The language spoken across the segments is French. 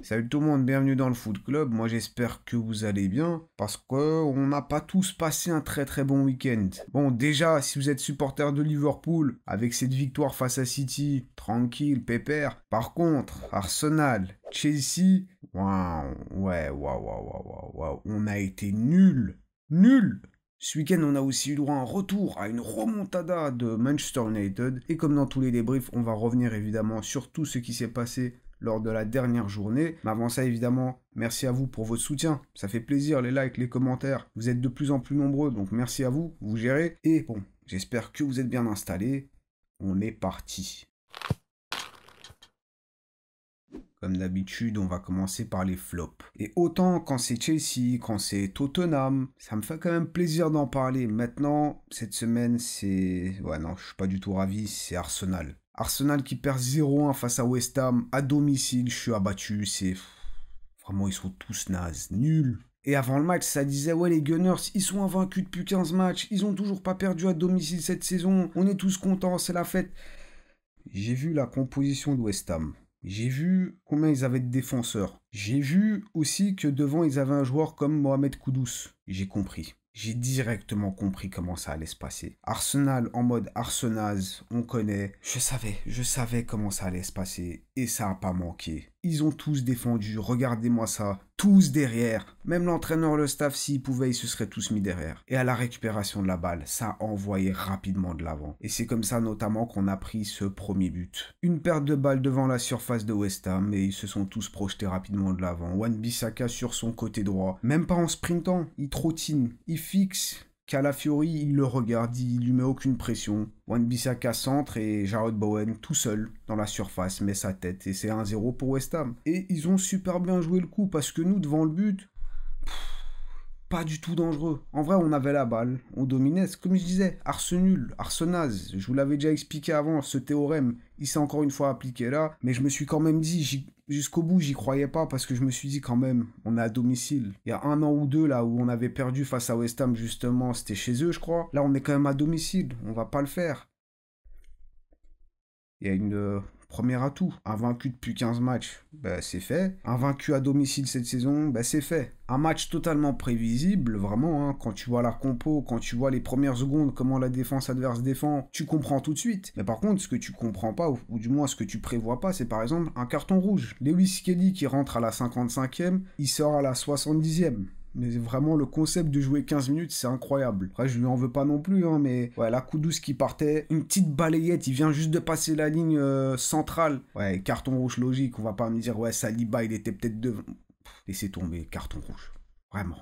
Salut tout le monde, bienvenue dans le Foot Club. Moi j'espère que vous allez bien parce qu'on n'a pas tous passé un très bon week-end. Bon, déjà, si vous êtes supporter de Liverpool, avec cette victoire face à City, tranquille, pépère. Par contre, Arsenal, Chelsea, waouh, ouais, waouh, on a été nuls, nuls. Ce week-end, on a aussi eu droit à un retour, à une remontada de Manchester United. Et comme dans tous les débriefs, on va revenir évidemment sur tout ce qui s'est passé lors de la dernière journée. Mais avant ça, évidemment, merci à vous pour votre soutien. Ça fait plaisir, les likes, les commentaires. Vous êtes de plus en plus nombreux, donc merci à vous, vous gérez. Et bon, j'espère que vous êtes bien installés. On est parti. Comme d'habitude, on va commencer par les flops. Et autant quand c'est Chelsea, quand c'est Tottenham, ça me fait quand même plaisir d'en parler. Maintenant, cette semaine, c'est... Ouais, non, je suis pas du tout ravi, c'est Arsenal. Arsenal qui perd 0-1 face à West Ham, à domicile, je suis abattu, c'est... Vraiment, ils sont tous nazes, nuls. Et avant le match, ça disait, ouais, les Gunners, ils sont invaincus depuis 15 matchs, ils ont toujours pas perdu à domicile cette saison, on est tous contents, c'est la fête. J'ai vu la composition de West Ham. J'ai vu combien ils avaient de défenseurs. J'ai vu aussi que devant, ils avaient un joueur comme Mohamed Kudus. J'ai compris. J'ai directement compris comment ça allait se passer. Arsenal en mode Arsenaz, on connaît. Je savais comment ça allait se passer. Et ça n'a pas manqué. Ils ont tous défendu, regardez-moi ça. Tous derrière. Même l'entraîneur, le staff, s'ils pouvaient, ils se seraient tous mis derrière. Et à la récupération de la balle, ça a envoyé rapidement de l'avant. Et c'est comme ça notamment qu'on a pris ce premier but. Une perte de balle devant la surface de West Ham et ils se sont tous projetés rapidement de l'avant. Wan-Bissaka sur son côté droit. Même pas en sprintant, il trottine, il fixe. Calafiori, il le regarde, il lui met aucune pression. Wan-Bissaka centre et Jarrod Bowen tout seul dans la surface met sa tête et c'est 1-0 pour West Ham. Et ils ont super bien joué le coup parce que nous devant le but, pas du tout dangereux. En vrai, on avait la balle, on dominait. Comme je disais, Arsenal, Arsenaz. Je vous l'avais déjà expliqué avant, ce théorème. Il s'est encore une fois appliqué là. Mais je me suis quand même dit, jusqu'au bout, j'y croyais pas parce que je me suis dit quand même, on est à domicile. Il y a 1 an ou 2 là où on avait perdu face à West Ham justement, c'était chez eux, je crois. Là, on est quand même à domicile. On va pas le faire. Il y a une premier atout. Invaincu depuis 15 matchs, ben, c'est fait. Invaincu à domicile cette saison, ben, c'est fait. Un match totalement prévisible, vraiment. Hein, quand tu vois la compo, quand tu vois les premières secondes, comment la défense adverse défend, tu comprends tout de suite. Mais par contre, ce que tu comprends pas, ou du moins ce que tu prévois pas, c'est par exemple un carton rouge. Lewis Kelly qui rentre à la 55e, il sort à la 70e. Mais vraiment, le concept de jouer 15 minutes, c'est incroyable. Après, je lui en veux pas non plus, hein, mais ouais, la Kudus qui partait, une petite balayette, il vient juste de passer la ligne centrale. Ouais, carton rouge logique, on va pas me dire, ouais, Saliba, il était peut-être devant. Laissez tomber, carton rouge. Vraiment.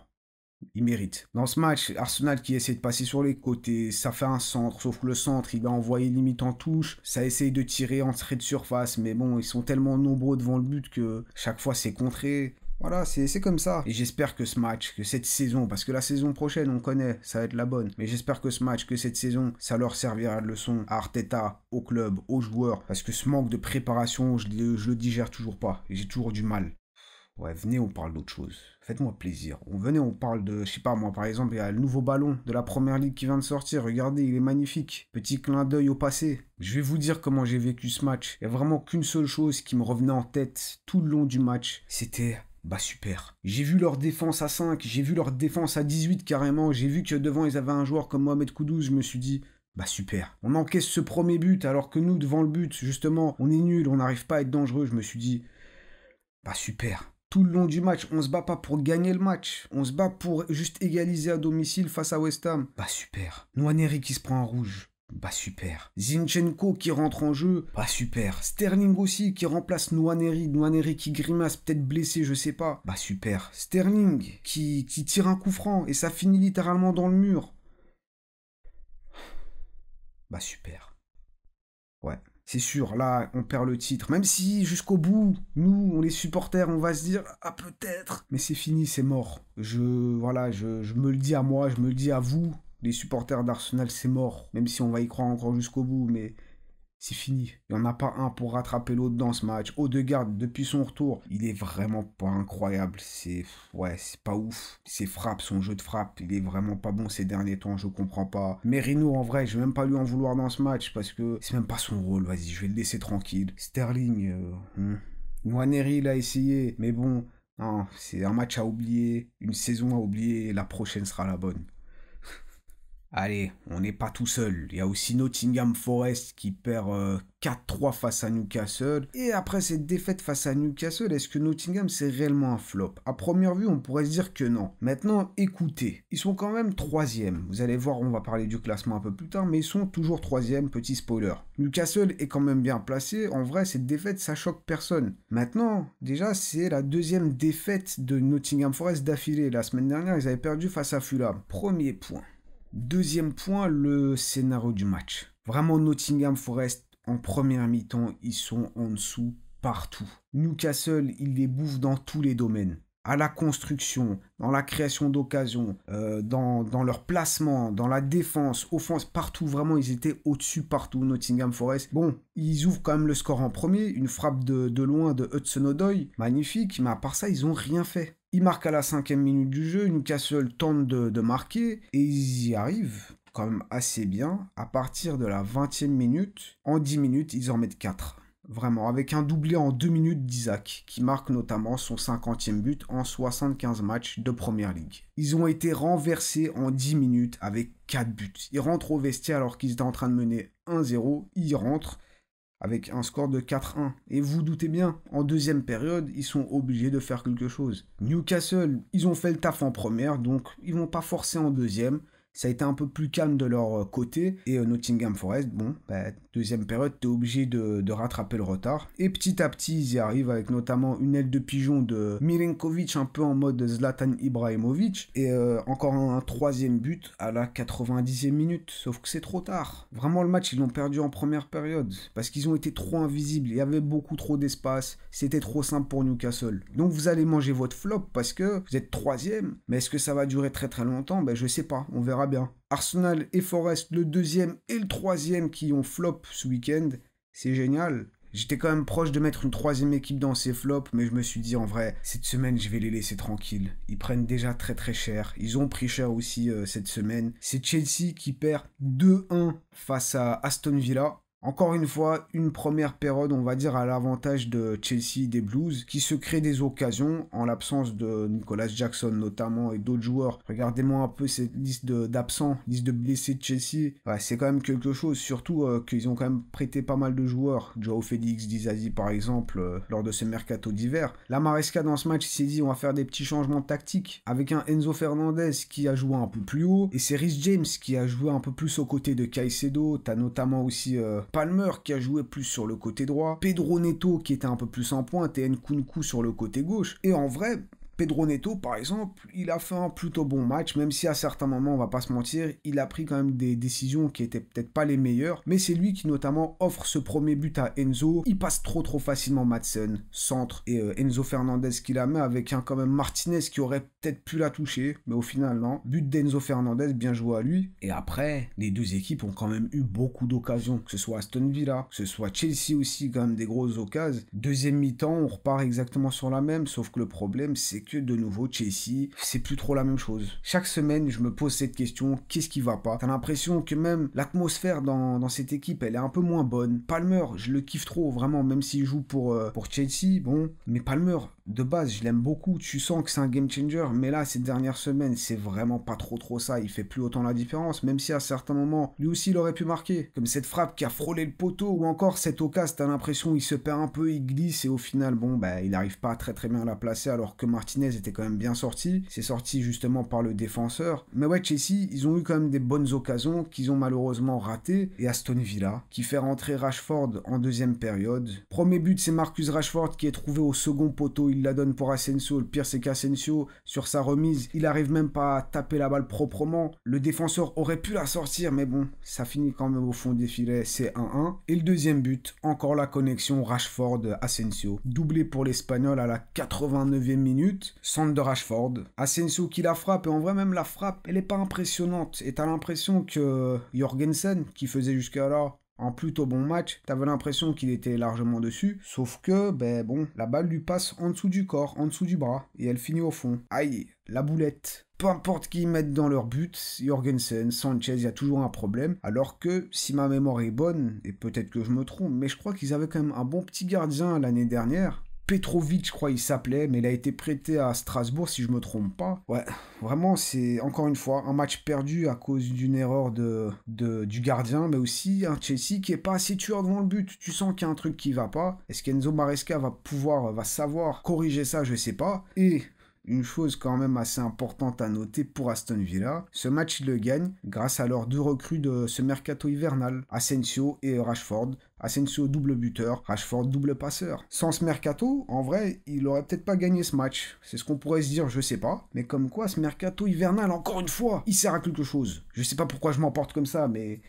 Il mérite. Dans ce match, Arsenal qui essaie de passer sur les côtés, ça fait un centre, sauf que le centre, il a envoyé limite en touche, ça essaye de tirer en trait de surface, mais bon, ils sont tellement nombreux devant le but que chaque fois c'est contré. Voilà, c'est comme ça. Et j'espère que ce match, que cette saison, parce que la saison prochaine, on connaît, ça va être la bonne. Mais j'espère que ce match, que cette saison, ça leur servira de leçon à Arteta, au club, aux joueurs. Parce que ce manque de préparation, je le digère toujours pas. Et j'ai toujours du mal. Ouais, venez, on parle d'autre chose. Faites-moi plaisir. Venez, on parle de, je sais pas moi, par exemple, il y a le nouveau ballon de la première ligue qui vient de sortir. Regardez, il est magnifique. Petit clin d'œil au passé. Je vais vous dire comment j'ai vécu ce match. Il y a vraiment qu'une seule chose qui me revenait en tête tout le long du match. C'était... Bah super. J'ai vu leur défense à 5, j'ai vu leur défense à 18 carrément, j'ai vu que devant ils avaient un joueur comme Mohamed Kudus, je me suis dit, bah super. On encaisse ce premier but alors que nous devant le but, justement, on est nul, on n'arrive pas à être dangereux, je me suis dit, bah super. Tout le long du match, on se bat pas pour gagner le match, on se bat pour juste égaliser à domicile face à West Ham. Bah super. Nwaneri qui se prend un rouge. Bah super. Zinchenko qui rentre en jeu. Bah super. Sterling aussi qui remplace Nwaneri. Nwaneri qui grimace, peut-être blessé, je sais pas. Bah super. Sterling qui tire un coup franc et ça finit littéralement dans le mur. Bah super. Ouais. C'est sûr, là, on perd le titre. Même si, jusqu'au bout, nous, on les supporters, on va se dire, ah, peut-être. Mais c'est fini, c'est mort. Voilà, je me le dis à moi, je me le dis à vous. Les supporters d'Arsenal, c'est mort. Même si on va y croire encore jusqu'au bout, mais c'est fini. Il n'y en a pas un pour rattraper l'autre dans ce match. Odegaard, depuis son retour, il est vraiment pas incroyable. Ouais, c'est pas ouf. Ses frappes, son jeu de frappe, il est vraiment pas bon ces derniers temps, je comprends pas. Merino, en vrai, je vais même pas lui en vouloir dans ce match parce que c'est même pas son rôle. Vas-y, je vais le laisser tranquille. Sterling, Nwaneri, il a essayé, mais bon, non, c'est un match à oublier, une saison à oublier, et la prochaine sera la bonne. Allez, on n'est pas tout seul. Il y a aussi Nottingham Forest qui perd 4-3 face à Newcastle. Et après cette défaite face à Newcastle, est-ce que Nottingham c'est réellement un flop? À première vue, on pourrait se dire que non. Maintenant, écoutez, ils sont quand même troisième. Vous allez voir, on va parler du classement un peu plus tard, mais ils sont toujours troisième, petit spoiler. Newcastle est quand même bien placé. En vrai, cette défaite, ça choque personne. Maintenant, déjà, c'est la deuxième défaite de Nottingham Forest d'affilée. La semaine dernière, ils avaient perdu face à Fulham. Premier point. Deuxième point, le scénario du match. Vraiment, Nottingham Forest, en première mi-temps, ils sont en dessous partout. Newcastle, il les bouffe dans tous les domaines. À la construction, dans la création d'occasions, dans leur placement, dans la défense, offense, partout, vraiment, ils étaient au-dessus partout, Nottingham Forest. Bon, ils ouvrent quand même le score en premier, une frappe de loin de Hudson-Odoi, magnifique, mais à part ça, ils n'ont rien fait. Ils marquent à la 5e minute du jeu, Newcastle tente de marquer, et ils y arrivent quand même assez bien. À partir de la 20e minute, en 10 minutes, ils en mettent 4. Vraiment, avec un doublé en 2 minutes d'Isaac, qui marque notamment son 50e but en 75 matchs de Première Ligue. Ils ont été renversés en 10 minutes avec 4 buts. Ils rentrent au vestiaire alors qu'ils étaient en train de mener 1-0, ils rentrent avec un score de 4-1. Et vous doutez bien, en deuxième période, ils sont obligés de faire quelque chose. Newcastle, ils ont fait le taf en première, donc ils vont pas forcer en deuxième. Ça a été un peu plus calme de leur côté. Et Nottingham Forest, bon, deuxième période, t'es obligé de rattraper le retard. Et petit à petit, ils y arrivent avec notamment une aile de pigeon de Milenkovic, un peu en mode Zlatan Ibrahimovic. Et encore un troisième but à la 90e minute. Sauf que c'est trop tard. Vraiment, le match, ils l'ont perdu en première période. Parce qu'ils ont été trop invisibles. Il y avait beaucoup trop d'espace. C'était trop simple pour Newcastle. Donc vous allez manger votre flop parce que vous êtes troisième. Mais est-ce que ça va durer très très longtemps? Je sais pas. On verra bien. Arsenal et Forest, le deuxième et le troisième qui ont flop ce week-end. C'est génial. J'étais quand même proche de mettre une troisième équipe dans ces flops, mais je me suis dit en vrai, cette semaine je vais les laisser tranquilles. Ils prennent déjà très très cher. Ils ont pris cher aussi cette semaine. C'est Chelsea qui perd 2-1 face à Aston Villa. Encore une fois, une première période, on va dire, à l'avantage de Chelsea, des Blues, qui se créent des occasions en l'absence de Nicolas Jackson notamment et d'autres joueurs. Regardez-moi un peu cette liste d'absents, liste de blessés de Chelsea. Ouais, c'est quand même quelque chose, surtout qu'ils ont quand même prêté pas mal de joueurs. Joao Félix, Dizazi par exemple, lors de ce mercato d'hiver. La Maresca dans ce match s'est dit on va faire des petits changements tactiques avec un Enzo Fernandez qui a joué un peu plus haut et c'est Reece James qui a joué un peu plus aux côtés de Caicedo. T'as notamment aussi Palmer qui a joué plus sur le côté droit, Pedro Neto qui était un peu plus en pointe et Nkunku sur le côté gauche. Et en vrai, Pedro Neto, par exemple, il a fait un plutôt bon match, même si à certains moments, on va pas se mentir, il a pris quand même des décisions qui étaient peut-être pas les meilleures, mais c'est lui qui notamment offre ce premier but à Enzo. Il passe trop facilement Madsen, centre, et Enzo Fernandez qui la met avec un quand même Martinez qui aurait peut-être pu la toucher, mais au final non. But d'Enzo Fernandez, bien joué à lui. Et après, les deux équipes ont quand même eu beaucoup d'occasions, que ce soit Aston Villa, que ce soit Chelsea aussi, quand même des grosses occasions. Deuxième mi-temps, on repart exactement sur la même, sauf que le problème c'est que de nouveau Chelsea, c'est plus trop la même chose. Chaque semaine, je me pose cette question, qu'est-ce qui va pas? T'as l'impression que même l'atmosphère dans cette équipe, elle est un peu moins bonne. Palmer, je le kiffe trop, vraiment, même s'il joue pour Chelsea, bon, mais Palmer, de base, je l'aime beaucoup, tu sens que c'est un game changer, mais là, ces dernières semaines, c'est vraiment pas trop ça, il fait plus autant la différence, même si à certains moments, lui aussi, il aurait pu marquer, comme cette frappe qui a frôlé le poteau, ou encore cette occasion, t'as l'impression il se perd un peu, il glisse, et au final, bon, il arrive pas très bien à la placer, alors que Martinez était quand même bien sorti, c'est sorti justement par le défenseur, mais ouais, Chelsea, ils ont eu quand même des bonnes occasions, qu'ils ont malheureusement ratées, et Aston Villa, qui fait rentrer Rashford en deuxième période. Premier but, c'est Marcus Rashford qui est trouvé au second poteau, il la donne pour Asensio. Le pire, c'est qu'Asensio, sur sa remise, il arrive même pas à taper la balle proprement. Le défenseur aurait pu la sortir, mais bon, ça finit quand même au fond des filets, c'est 1-1. Et le deuxième but, encore la connexion Rashford-Asensio. Doublé pour l'Espagnol à la 89e minute. Centre de Rashford. Asensio qui la frappe, et en vrai, même la frappe, elle est pas impressionnante. Et t'as l'impression que Jorgensen, qui faisait jusqu'à là un plutôt bon match, t'avais l'impression qu'il était largement dessus, sauf que, bon, la balle lui passe en dessous du corps, en dessous du bras, et elle finit au fond. Aïe, la boulette. Peu importe qui ils mettent dans leur but, Jorgensen, Sanchez, il y a toujours un problème, alors que, si ma mémoire est bonne, et peut-être que je me trompe, mais je crois qu'ils avaient quand même un bon petit gardien l'année dernière, Petrovic, je crois il s'appelait, mais il a été prêté à Strasbourg si je me trompe pas. Ouais, vraiment c'est encore une fois un match perdu à cause d'une erreur du gardien, mais aussi un Chelsea qui est pas assez tueur devant le but. Tu sens qu'il y a un truc qui va pas. Est-ce qu'Enzo Maresca va savoir corriger ça? Je sais pas. Et une chose quand même assez importante à noter pour Aston Villa, ce match ils le gagnent grâce à leurs deux recrues de ce mercato hivernal, Asensio et Rashford. Asensio double buteur, Rashford double passeur. Sans ce mercato, en vrai, il aurait peut-être pas gagné ce match. C'est ce qu'on pourrait se dire, je sais pas. Mais comme quoi, ce mercato hivernal, encore une fois, il sert à quelque chose. Je sais pas pourquoi je m'emporte comme ça, mais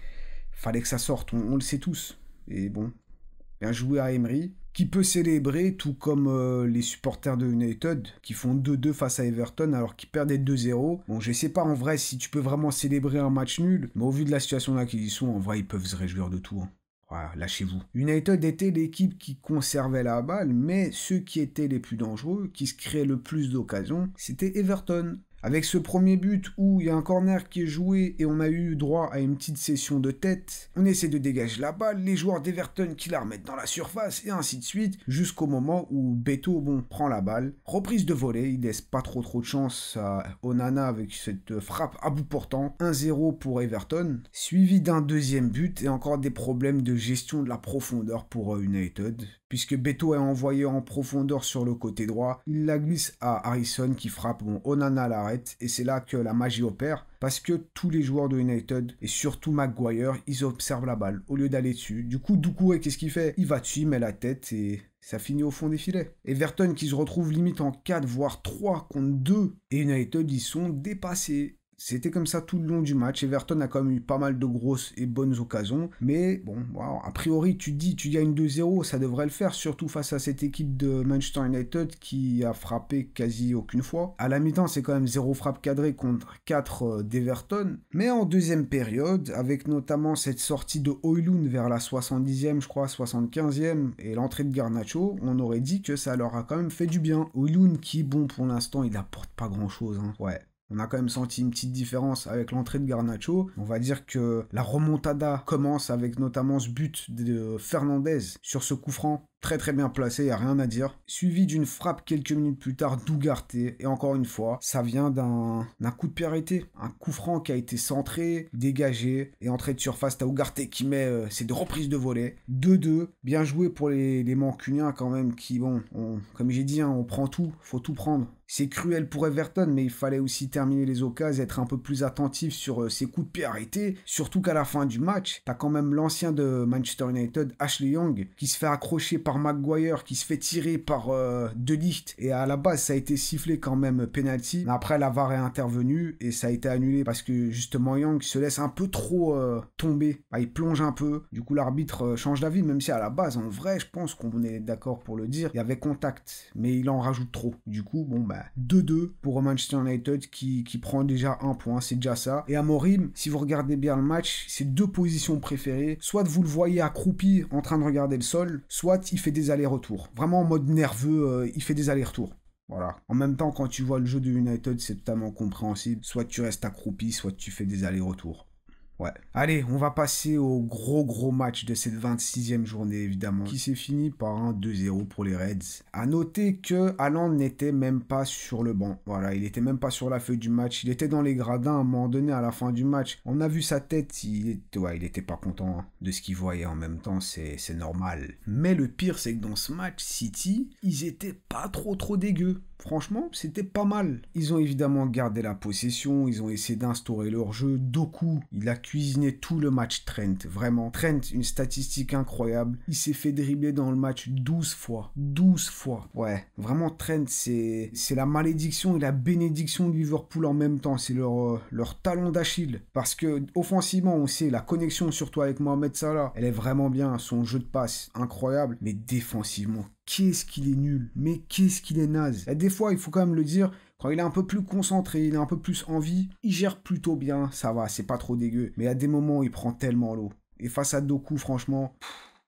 fallait que ça sorte, on le sait tous. Et bon, bien joué à Emery, qui peut célébrer, tout comme les supporters de United, qui font 2-2 face à Everton alors qu'ils perdaient 2-0. Bon, je sais pas en vrai si tu peux vraiment célébrer un match nul, mais au vu de la situation là qu'ils y sont, en vrai, ils peuvent se réjouir de tout. Hein. Voilà, lâchez-vous. United était l'équipe qui conservait la balle, mais ceux qui étaient les plus dangereux, qui se créaient le plus d'occasions, c'était Everton. Avec ce premier but où il y a un corner qui est joué et on a eu droit à une petite session de tête, on essaie de dégager la balle, les joueurs d'Everton qui la remettent dans la surface et ainsi de suite, jusqu'au moment où Beto, prend la balle. Reprise de volée, il laisse pas trop de chance à Onana avec cette frappe à bout portant. 1-0 pour Everton, suivi d'un deuxième but et encore des problèmes de gestion de la profondeur pour United. Puisque Beto est envoyé en profondeur sur le côté droit, il la glisse à Harrison qui frappe, Onana l'arrête, et c'est là que la magie opère, parce que tous les joueurs de United, et surtout Maguire, ils observent la balle, au lieu d'aller dessus. Du coup, Doucouré, qu'est-ce qu'il fait? Il va dessus, il met la tête, et ça finit au fond des filets. Everton qui se retrouve limite en 4, voire 3 contre 2, et United, ils sont dépassés. C'était comme ça tout le long du match. Everton a quand même eu pas mal de grosses et bonnes occasions. Mais bon, wow, a priori, tu gagnes 2-0, ça devrait le faire, surtout face à cette équipe de Manchester United qui a frappé quasi aucune fois. À la mi-temps, c'est quand même 0 frappe cadrée contre 4 d'Everton. Mais en deuxième période, avec notamment cette sortie de Højlund vers la 70e, je crois, 75e, et l'entrée de Garnacho, on aurait dit que ça leur a quand même fait du bien. Højlund qui, pour l'instant, il apporte pas grand-chose. Hein. Ouais. On a quand même senti une petite différence avec l'entrée de Garnacho. On va dire que la remontada commence avec notamment ce but de Fernandez sur ce coup franc. Très bien placé, y a rien à dire. Suivi d'une frappe quelques minutes plus tard d'Ugarte. Et encore une fois, ça vient d'un coup de pied arrêté. Un coup franc qui a été centré, dégagé. Et entrée de surface, t'as Ugarte qui met ses deux reprises de volée. 2-2. Bien joué pour les Mancuniens quand même qui, comme j'ai dit, on prend tout. Faut tout prendre. C'est cruel pour Everton, mais il fallait aussi terminer les occasions, être un peu plus attentif sur ses coups de pied arrêtés. Surtout qu'à la fin du match, t'as quand même l'ancien de Manchester United, Ashley Young, qui se fait accrocher par Maguire, qui se fait tirer par De Ligt. Et à la base, ça a été sifflé quand même penalty. Après, la VAR est intervenue et ça a été annulé parce que justement Young se laisse un peu trop tomber. Il plonge un peu. Du coup, l'arbitre change d'avis, même si à la base, en vrai, je pense qu'on est d'accord pour le dire, il y avait contact, mais il en rajoute trop. Du coup, 2-2 pour Manchester United qui prend déjà un point, c'est déjà ça. Et Amorim, si vous regardez bien le match, ses deux positions préférées, soit vous le voyez accroupi en train de regarder le sol, soit il fait des allers-retours. Vraiment en mode nerveux, il fait des allers-retours. Voilà. En même temps, quand tu vois le jeu de United, c'est totalement compréhensible. Soit tu restes accroupi, soit tu fais des allers-retours. Ouais. Allez, on va passer au gros match de cette 26e journée, évidemment, qui s'est fini par un 2-0 pour les Reds. À noter que Haaland n'était même pas sur le banc. Voilà, il était même pas sur la feuille du match. Il était dans les gradins à un moment donné, à la fin du match. On a vu sa tête, il était pas content de ce qu'il voyait en même temps, c'est normal. Mais le pire, c'est que dans ce match, City, ils étaient pas trop dégueux. Franchement, c'était pas mal. Ils ont évidemment gardé la possession, ils ont essayé d'instaurer leur jeu. Doku, il a cuisiné tout le match Trent, vraiment. Trent, une statistique incroyable. Il s'est fait dribbler dans le match 12 fois. 12 fois. Ouais, vraiment Trent, c'est la malédiction et la bénédiction de Liverpool en même temps. C'est leur talon d'Achille. Parce que offensivement, on sait, la connexion surtout avec Mohamed Salah, elle est vraiment bien. Son jeu de passe, incroyable. Mais défensivement, qu'est-ce qu'il est nul, mais qu'est-ce qu'il est naze. Et des fois, il faut quand même le dire, quand il est un peu plus concentré, il a un peu plus envie, il gère plutôt bien, ça va, c'est pas trop dégueu. Mais à des moments, il prend tellement l'eau. Et face à Doku, franchement,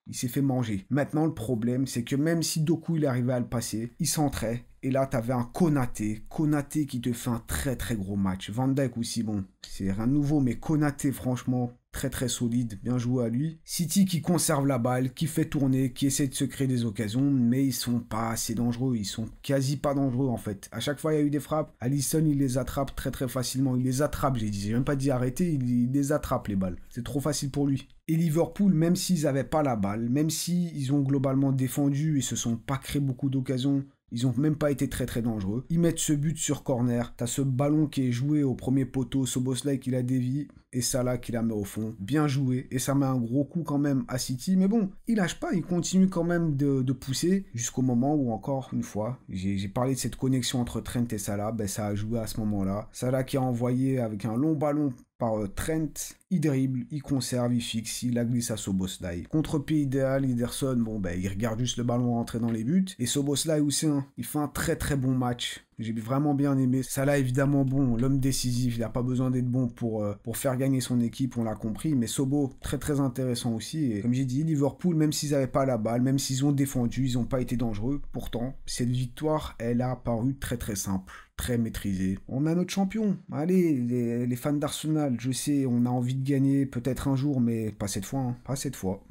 il s'est fait manger. Maintenant, le problème, c'est que même si Doku, il arrivait à le passer, il centrait. Et là, t'avais un Konaté qui te fait un très gros match. Van Dijk aussi, c'est rien de nouveau, mais Konaté, franchement, très très solide, bien joué à lui. City qui conserve la balle, qui fait tourner, qui essaie de se créer des occasions, mais ils sont pas assez dangereux, ils sont quasi pas dangereux en fait. À chaque fois il y a eu des frappes, Alisson il les attrape très très facilement, il les attrape, j'ai même pas dit arrêter, il les attrape les balles. C'est trop facile pour lui. Et Liverpool, même s'ils n'avaient pas la balle, même s'ils ont globalement défendu et se sont pas créé beaucoup d'occasions, ils ont même pas été très très dangereux. Ils mettent ce but sur corner. T'as ce ballon qui est joué au premier poteau. Szoboszlai qui la dévie. Et Salah qui la met au fond. Bien joué. Et ça met un gros coup quand même à City. Mais bon, il lâche pas. Il continue quand même de pousser. Jusqu'au moment où encore une fois, j'ai parlé de cette connexion entre Trent et Salah. Ben, ça a joué à ce moment-là. Salah qui a envoyé avec un long ballon par Trent, il dribble, il conserve, il fixe, il la glisse à Szoboszlai. Contre-pied idéal, Ederson, bon ben il regarde juste le ballon rentrer dans les buts. Et Szoboszlai aussi, hein, il fait un très très bon match. J'ai vraiment bien aimé. Salah évidemment bon, l'homme décisif, il n'a pas besoin d'être bon pour faire gagner son équipe, on l'a compris. Mais Sobo, très très intéressant aussi. Et comme j'ai dit, Liverpool, même s'ils n'avaient pas la balle, même s'ils ont défendu, ils n'ont pas été dangereux. Pourtant, cette victoire, elle a paru très très simple. Très maîtrisé. On a notre champion. Allez, les fans d'Arsenal, je sais, on a envie de gagner peut-être un jour, mais pas cette fois, hein, pas cette fois.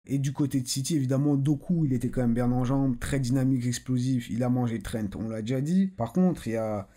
Et du côté de City, évidemment, Doku, il était quand même bien en jambes, très dynamique, explosif, il a mangé Trent, on l'a déjà dit. Par contre, il y a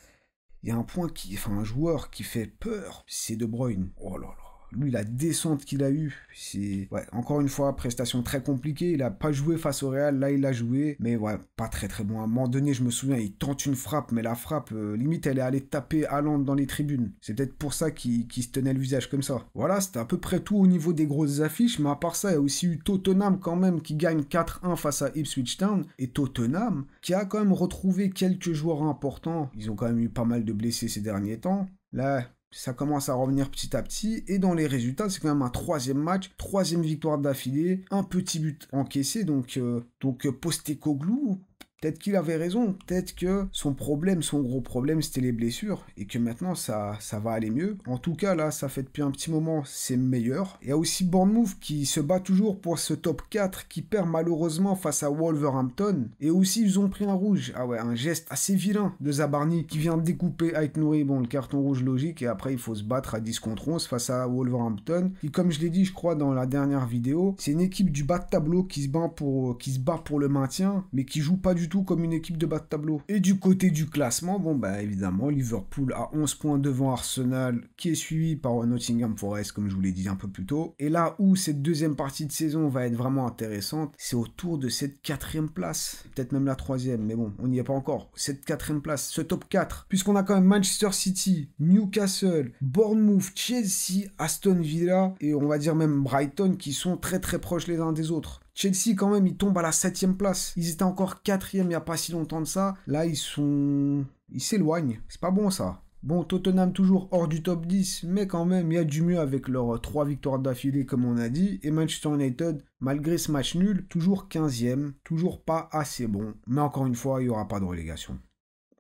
un joueur qui fait peur, c'est De Bruyne. Oh là là. Lui, la descente qu'il a eue, c'est... Ouais, encore une fois, prestation très compliquée. Il a pas joué face au Real, là, il a joué. Mais ouais, pas très très bon. À un moment donné, je me souviens, il tente une frappe, mais la frappe, limite, elle est allée taper Haaland dans les tribunes. C'est peut-être pour ça qu'il se tenait le visage comme ça. Voilà, c'était à peu près tout au niveau des grosses affiches. Mais à part ça, il y a aussi eu Tottenham quand même, qui gagne 4-1 face à Ipswich Town. Et Tottenham, qui a quand même retrouvé quelques joueurs importants. Ils ont quand même eu pas mal de blessés ces derniers temps. Là... ça commence à revenir petit à petit, et dans les résultats, c'est quand même un troisième match, troisième victoire d'affilée, un petit but encaissé, donc Postecoglou, peut-être qu'il avait raison, peut-être que son gros problème, c'était les blessures, et que maintenant, ça va aller mieux. En tout cas, là, ça fait depuis un petit moment, c'est meilleur. Il y a aussi Bournemouth qui se bat toujours pour ce top 4, qui perd malheureusement face à Wolverhampton, et aussi, ils ont pris un rouge. Ah ouais, un geste assez vilain de Zabarni, qui vient de découper Aït-Nouri, bon, le carton rouge logique, et après, il faut se battre à 10 contre 11 face à Wolverhampton, qui, comme je l'ai dit, je crois, dans la dernière vidéo, c'est une équipe du bas de tableau qui se bat pour le maintien, mais qui joue pas du tout comme une équipe de bas de tableau. Et du côté du classement, bon bah évidemment, Liverpool a 11 points devant Arsenal, qui est suivi par Nottingham Forest, comme je vous l'ai dit un peu plus tôt. Et là où cette deuxième partie de saison va être vraiment intéressante, c'est autour de cette 4e place, peut-être même la 3e, mais bon, on n'y est pas encore. Cette 4e place, ce top 4, puisqu'on a quand même Manchester City, Newcastle, Bournemouth, Chelsea, Aston Villa, et on va dire même Brighton, qui sont très très proches les uns des autres. Chelsea, quand même, ils tombent à la 7e place. Ils étaient encore 4e il n'y a pas si longtemps de ça. Là, ils s'éloignent. C'est pas bon, ça. Bon, Tottenham toujours hors du top 10, mais quand même, il y a du mieux avec leurs 3 victoires d'affilée, comme on a dit. Et Manchester United, malgré ce match nul, toujours 15e. Toujours pas assez bon. Mais encore une fois, il n'y aura pas de relégation.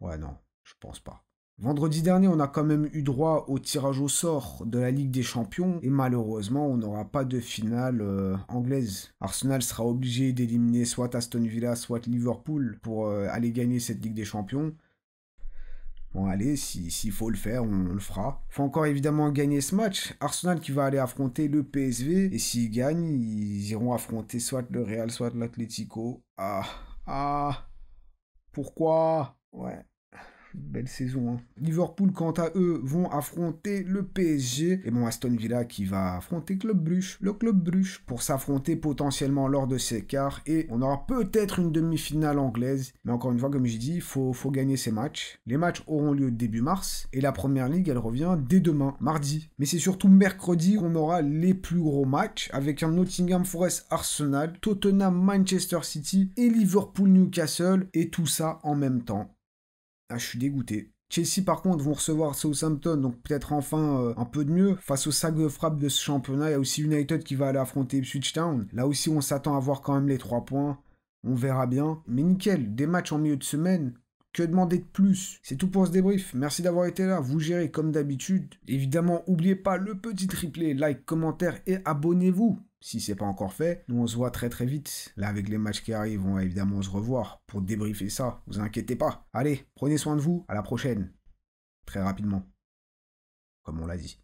Ouais, non, je pense pas. Vendredi dernier, on a quand même eu droit au tirage au sort de la Ligue des Champions et malheureusement, on n'aura pas de finale anglaise. Arsenal sera obligé d'éliminer soit Aston Villa, soit Liverpool pour aller gagner cette Ligue des Champions. Bon, allez, s'il faut le faire, on le fera. Il faut encore évidemment gagner ce match. Arsenal qui va aller affronter le PSV et s'ils gagnent, ils iront affronter soit le Real, soit l'Atlético. Pourquoi? Ouais. Belle saison, hein. Liverpool, quant à eux, vont affronter le PSG. Et bon, Aston Villa qui va affronter le Club Bruges, pour s'affronter potentiellement lors de ces quarts. Et on aura peut-être une demi-finale anglaise. Mais encore une fois, comme je dis, il faut gagner ces matchs. Les matchs auront lieu début mars. Et la première ligue, elle revient dès demain, mardi. Mais c'est surtout mercredi qu'on aura les plus gros matchs. Avec un Nottingham Forest Arsenal, Tottenham Manchester City et Liverpool Newcastle. Et tout ça en même temps. Ah, je suis dégoûté. Chelsea, par contre, vont recevoir Southampton, donc peut-être enfin un peu de mieux. Face au sac de frappe de ce championnat, il y a aussi United qui va aller affronter Ipswich Town. Là aussi, on s'attend à voir quand même les 3 points. On verra bien. Mais nickel, des matchs en milieu de semaine. Que demander de plus? C'est tout pour ce débrief. Merci d'avoir été là. Vous gérez comme d'habitude. Évidemment, n'oubliez pas le petit triplé, like, commentaire et abonnez-vous. Si c'est pas encore fait, nous on se voit très très vite. Là avec les matchs qui arrivent, on va évidemment se revoir pour débriefer ça. Vous inquiétez pas. Allez, prenez soin de vous. À la prochaine. Très rapidement. Comme on l'a dit.